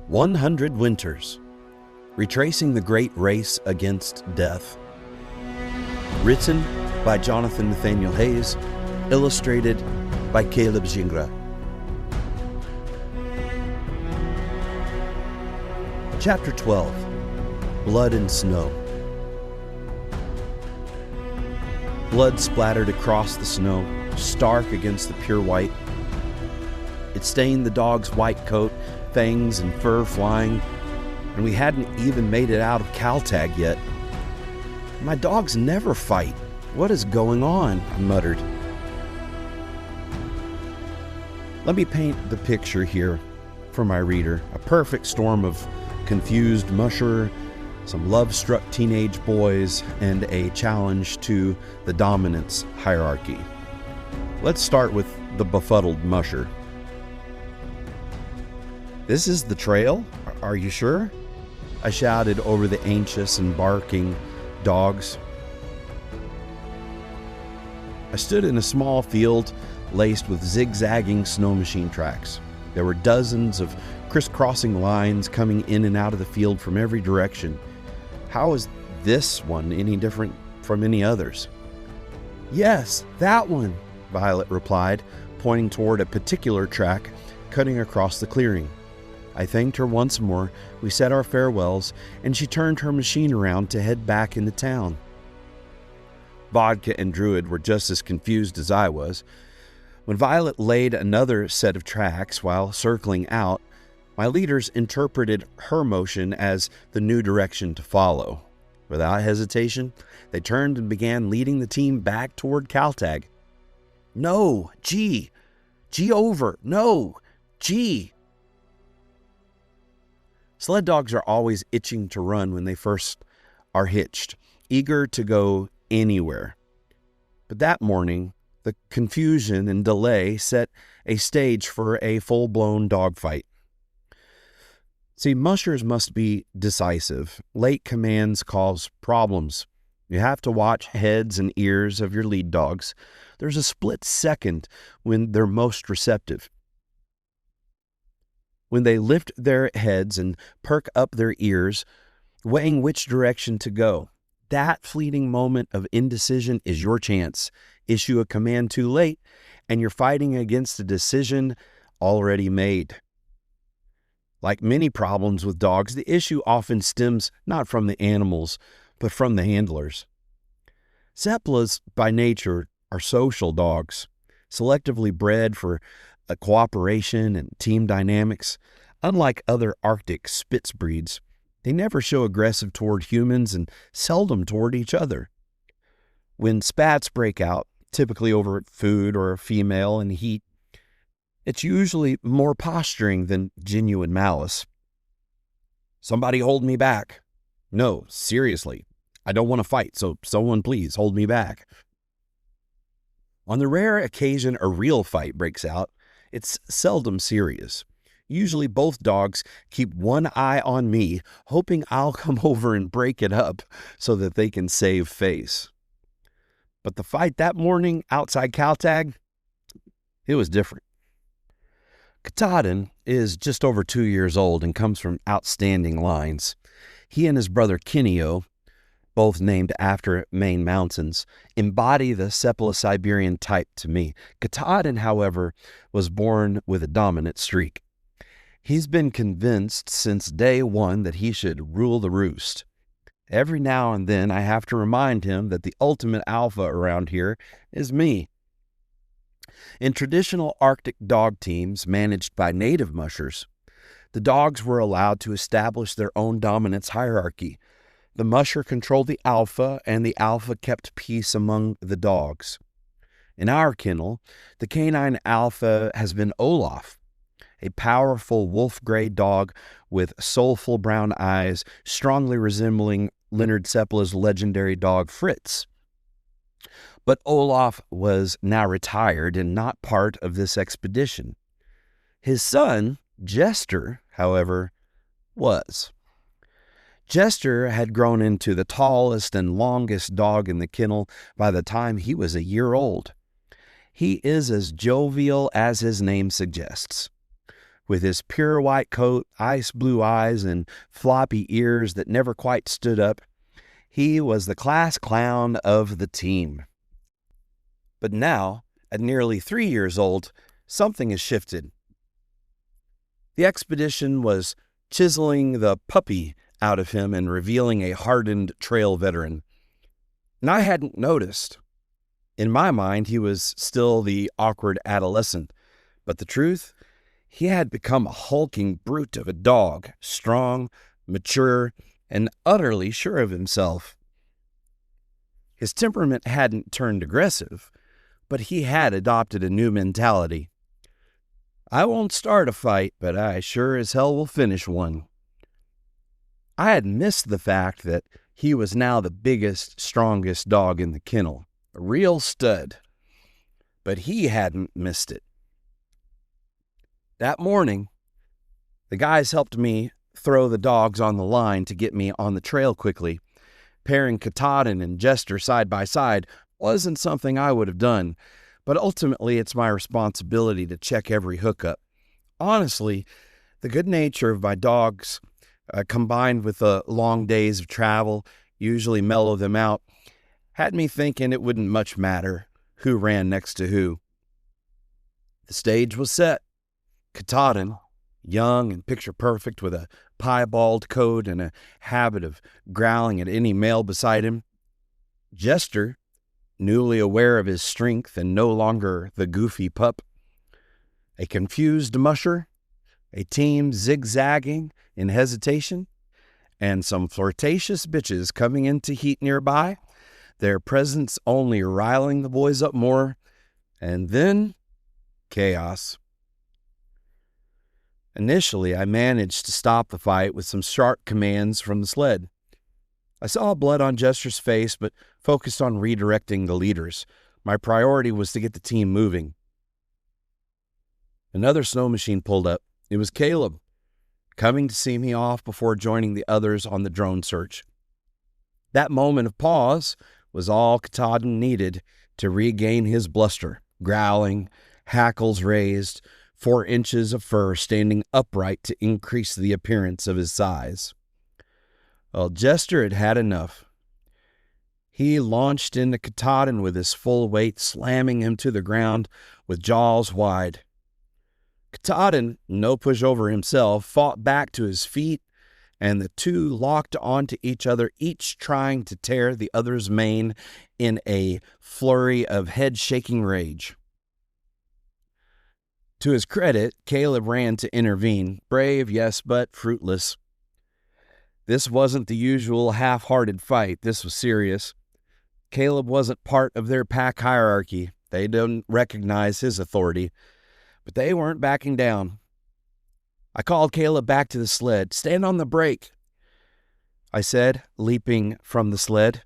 100 Winters, Retracing the Great Race Against Death. Written by Jonathan Nathaniel Hayes, illustrated by Caleb Gingras. Chapter 12, Blood and Snow. Blood splattered across the snow, stark against the pure white. It stained the dog's white coat, fangs and fur flying, and we hadn't even made it out of Caltag yet. My dogs never fight. What is going on? I muttered. Let me paint the picture here for my reader. A perfect storm of confused musher, some love-struck teenage boys, and a challenge to the dominance hierarchy. Let's start with the befuddled musher. "This is the trail? Are you sure?" I shouted over the anxious and barking dogs. I stood in a small field laced with zigzagging snow machine tracks. There were dozens of crisscrossing lines coming in and out of the field from every direction. How is this one any different from any others? "Yes, that one," Violet replied, pointing toward a particular track cutting across the clearing. I thanked her once more, we said our farewells, and she turned her machine around to head back into town. Vodka and Druid were just as confused as I was. When Violet laid another set of tracks while circling out, my leaders interpreted her motion as the new direction to follow. Without hesitation, they turned and began leading the team back toward Caltag. "No, G! G over! No! G!" Sled dogs are always itching to run when they first are hitched, eager to go anywhere. But that morning, the confusion and delay set a stage for a full-blown dogfight. See, mushers must be decisive. Late commands cause problems. You have to watch heads and ears of your lead dogs. There's a split second when they're most receptive. When they lift their heads and perk up their ears, weighing which direction to go. That fleeting moment of indecision is your chance. Issue a command too late, and you're fighting against a decision already made. Like many problems with dogs, the issue often stems not from the animals, but from the handlers. Seplas, by nature, are social dogs, selectively bred for cooperation and team dynamics. Unlike other Arctic Spitz breeds, they never show aggressive toward humans and seldom toward each other. When spats break out, typically over food or a female in heat, it's usually more posturing than genuine malice. "Somebody hold me back." "No, seriously, I don't want to fight, so someone please hold me back." On the rare occasion a real fight breaks out, it's seldom serious. Usually both dogs keep one eye on me, hoping I'll come over and break it up so that they can save face. But the fight that morning outside Caltag, it was different. Katahdin is just over 2 years old and comes from outstanding lines. He and his brother Kineo, both named after Maine mountains, embody the Sepalo-Siberian type to me. Katahdin, however, was born with a dominant streak. He's been convinced since day one that he should rule the roost. Every now and then I have to remind him that the ultimate alpha around here is me. In traditional Arctic dog teams managed by native mushers, the dogs were allowed to establish their own dominance hierarchy. The musher controlled the alpha, and the alpha kept peace among the dogs. In our kennel, the canine alpha has been Olaf, a powerful wolf-gray dog with soulful brown eyes, strongly resembling Leonard Seppala's legendary dog Fritz. But Olaf was now retired and not part of this expedition. His son, Jester, however, was. Jester had grown into the tallest and longest dog in the kennel by the time he was a year old. He is as jovial as his name suggests. With his pure white coat, ice blue eyes, and floppy ears that never quite stood up, he was the class clown of the team. But now, at nearly 3 years old, something has shifted. The expedition was chiseling the puppy out of him and revealing a hardened trail veteran. And I hadn't noticed. In my mind, he was still the awkward adolescent. But the truth, he had become a hulking brute of a dog, strong, mature, and utterly sure of himself. His temperament hadn't turned aggressive, but he had adopted a new mentality. I won't start a fight, but I sure as hell will finish one. I had missed the fact that he was now the biggest, strongest dog in the kennel, a real stud. But he hadn't missed it. That morning, the guys helped me throw the dogs on the line to get me on the trail quickly. Pairing Katahdin and Jester side by side wasn't something I would have done, but ultimately it's my responsibility to check every hookup. Honestly, the good nature of my dogs, combined with the long days of travel, usually mellow them out, had me thinking it wouldn't much matter who ran next to who. The stage was set. Katahdin, young and picture-perfect with a piebald coat and a habit of growling at any male beside him. Jester, newly aware of his strength and no longer the goofy pup. A confused musher, a team zigzagging in hesitation, and some flirtatious bitches coming into heat nearby, their presence only riling the boys up more, and then chaos. Initially, I managed to stop the fight with some sharp commands from the sled. I saw blood on Jester's face, but focused on redirecting the leaders. My priority was to get the team moving. Another snow machine pulled up. It was Caleb, coming to see me off before joining the others on the drone search. That moment of pause was all Katahdin needed to regain his bluster, growling, hackles raised, 4 inches of fur standing upright to increase the appearance of his size. Well, Jester had had enough. He launched into Katahdin with his full weight, slamming him to the ground with jaws wide. Katahdin, no pushover himself, fought back to his feet, and the two locked onto each other, each trying to tear the other's mane in a flurry of head-shaking rage. To his credit, Caleb ran to intervene. Brave, yes, but fruitless. This wasn't the usual half-hearted fight. This was serious. Caleb wasn't part of their pack hierarchy. They didn't recognize his authority, but they weren't backing down. I called Caleb back to the sled. "Stand on the brake," I said, leaping from the sled.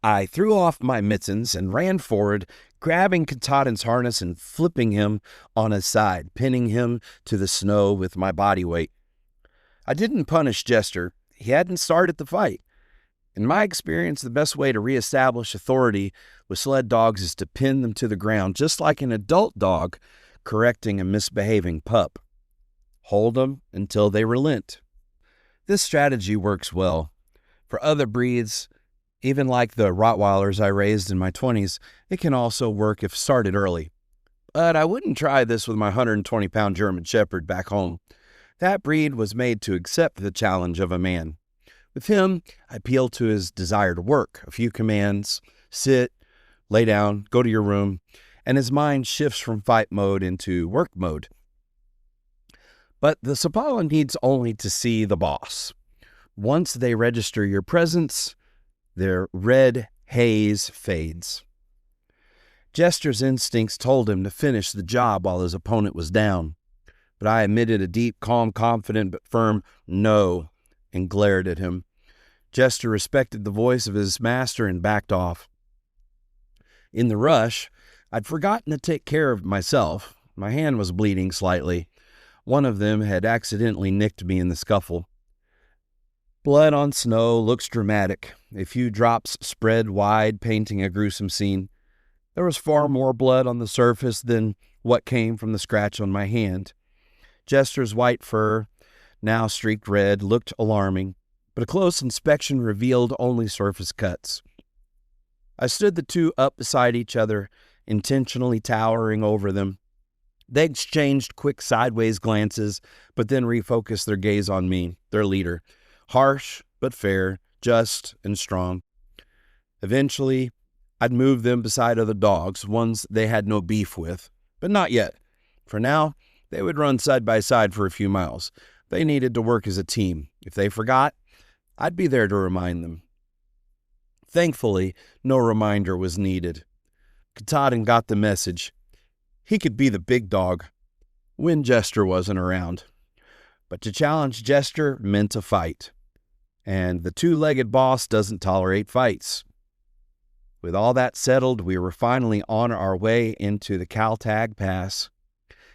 I threw off my mittens and ran forward, grabbing Katahdin's harness and flipping him on his side, pinning him to the snow with my body weight. I didn't punish Jester. He hadn't started the fight. In my experience, the best way to reestablish authority with sled dogs is to pin them to the ground, just like an adult dog correcting a misbehaving pup. Hold them until they relent. This strategy works well. For other breeds, even like the Rottweilers I raised in my 20s, it can also work if started early. But I wouldn't try this with my 120-pound German Shepherd back home. That breed was made to accept the challenge of a man. With him, I appeal to his desire to work. A few commands: sit, lay down, go to your room, and his mind shifts from fight mode into work mode. But the Sapala needs only to see the boss. Once they register your presence, their red haze fades. Jester's instincts told him to finish the job while his opponent was down, but I emitted a deep, calm, confident, but firm no and glared at him. Jester respected the voice of his master and backed off. In the rush, I'd forgotten to take care of myself. My hand was bleeding slightly. One of them had accidentally nicked me in the scuffle. Blood on snow looks dramatic. A few drops spread wide, painting a gruesome scene. There was far more blood on the surface than what came from the scratch on my hand. Jester's white fur, now streaked red, looked alarming, but a close inspection revealed only surface cuts. I stood the two up beside each other, intentionally towering over them. They exchanged quick sideways glances, but then refocused their gaze on me, their leader. Harsh, but fair, just and strong. Eventually, I'd move them beside other dogs, ones they had no beef with, but not yet. For now, they would run side by side for a few miles. They needed to work as a team. If they forgot, I'd be there to remind them. Thankfully, no reminder was needed. Katahdin got the message. He could be the big dog when Jester wasn't around. But to challenge Jester meant a fight. And the two-legged boss doesn't tolerate fights. With all that settled, we were finally on our way into the Kaltag Pass.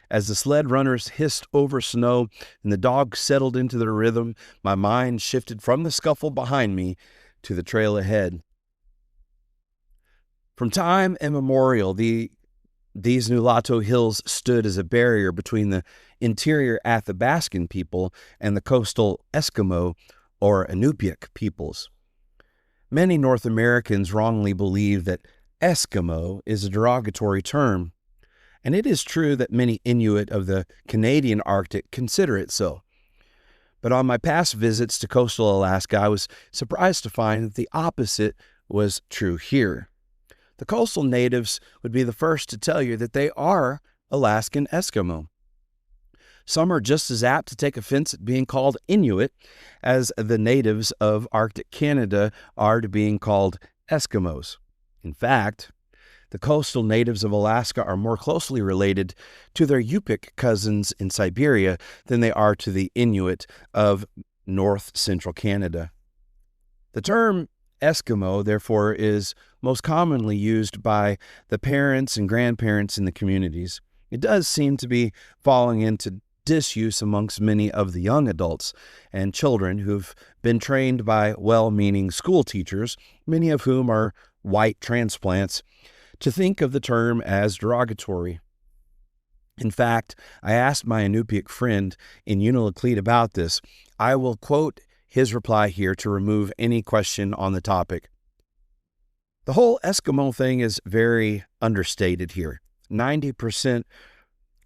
As the sled runners hissed over snow and the dogs settled into their rhythm, my mind shifted from the scuffle behind me to the trail ahead. From time immemorial, these Nulato Hills stood as a barrier between the interior Athabascan people and the coastal Eskimo or Inupiaq peoples. Many North Americans wrongly believe that Eskimo is a derogatory term, and it is true that many Inuit of the Canadian Arctic consider it so. But on my past visits to coastal Alaska, I was surprised to find that the opposite was true here. The coastal natives would be the first to tell you that they are Alaskan Eskimo. Some are just as apt to take offense at being called Inuit as the natives of Arctic Canada are to being called Eskimos. In fact, the coastal natives of Alaska are more closely related to their Yupik cousins in Siberia than they are to the Inuit of north-central Canada. The term Eskimo, therefore, is most commonly used by the parents and grandparents in the communities. It does seem to be falling into disuse amongst many of the young adults and children who've been trained by well-meaning school teachers, many of whom are white transplants, to think of the term as derogatory. In fact, I asked my Inupiaq friend in Unalakleet about this. I will quote his reply here to remove any question on the topic. The whole Eskimo thing is very understated here. 90%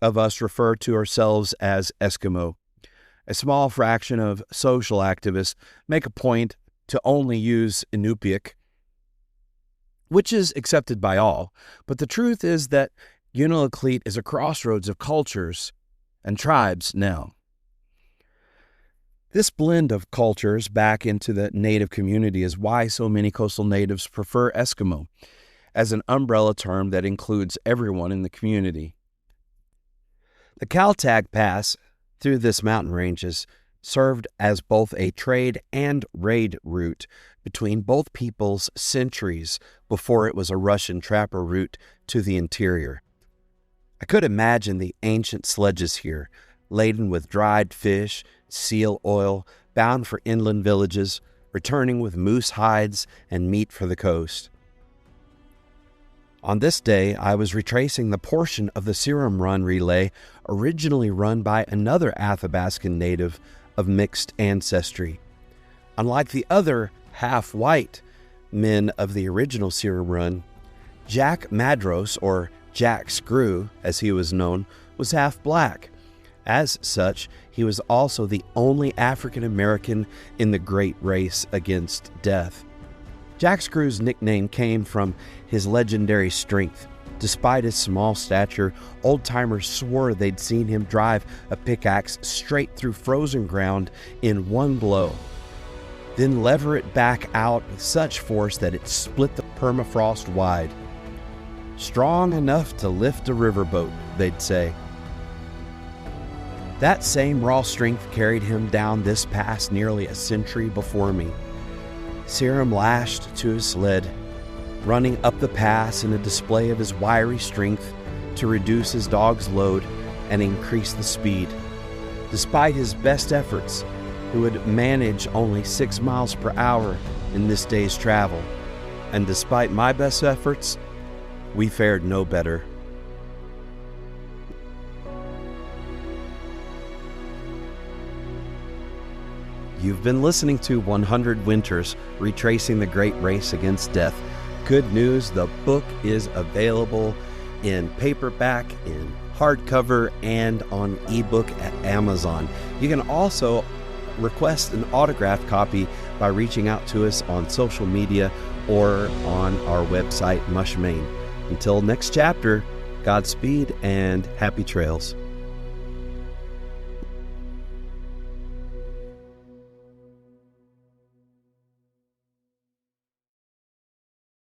of us refer to ourselves as Eskimo. A small fraction of social activists make a point to only use Inupiaq, which is accepted by all. But the truth is that Unalakleet is a crossroads of cultures and tribes now. This blend of cultures back into the native community is why so many coastal natives prefer Eskimo as an umbrella term that includes everyone in the community. The Kaltag Pass through this mountain ranges served as both a trade and raid route between both peoples centuries before it was a Russian trapper route to the interior. I could imagine the ancient sledges here, laden with dried fish, seal oil, bound for inland villages, returning with moose hides and meat for the coast. On this day, I was retracing the portion of the Serum Run relay originally run by another Athabascan native of mixed ancestry. Unlike the other half-white men of the original Serum Run, Jack Madros, or Jack Screw, as he was known, was half-black. As such, he was also the only African-American in the great race against death. Jack Screw's nickname came from his legendary strength. Despite his small stature, old-timers swore they'd seen him drive a pickaxe straight through frozen ground in one blow, then lever it back out with such force that it split the permafrost wide. Strong enough to lift a riverboat, they'd say. That same raw strength carried him down this pass nearly a century before me. Serum lashed to his sled, running up the pass in a display of his wiry strength to reduce his dog's load and increase the speed. Despite his best efforts, he would manage only 6 miles per hour in this day's travel. And despite my best efforts, we fared no better. You've been listening to 100 Winters, Retracing the Great Race Against Death. Good news, the book is available in paperback, in hardcover, and on ebook at Amazon. You can also request an autographed copy by reaching out to us on social media or on our website, Mush Maine. Until next chapter, Godspeed and happy trails.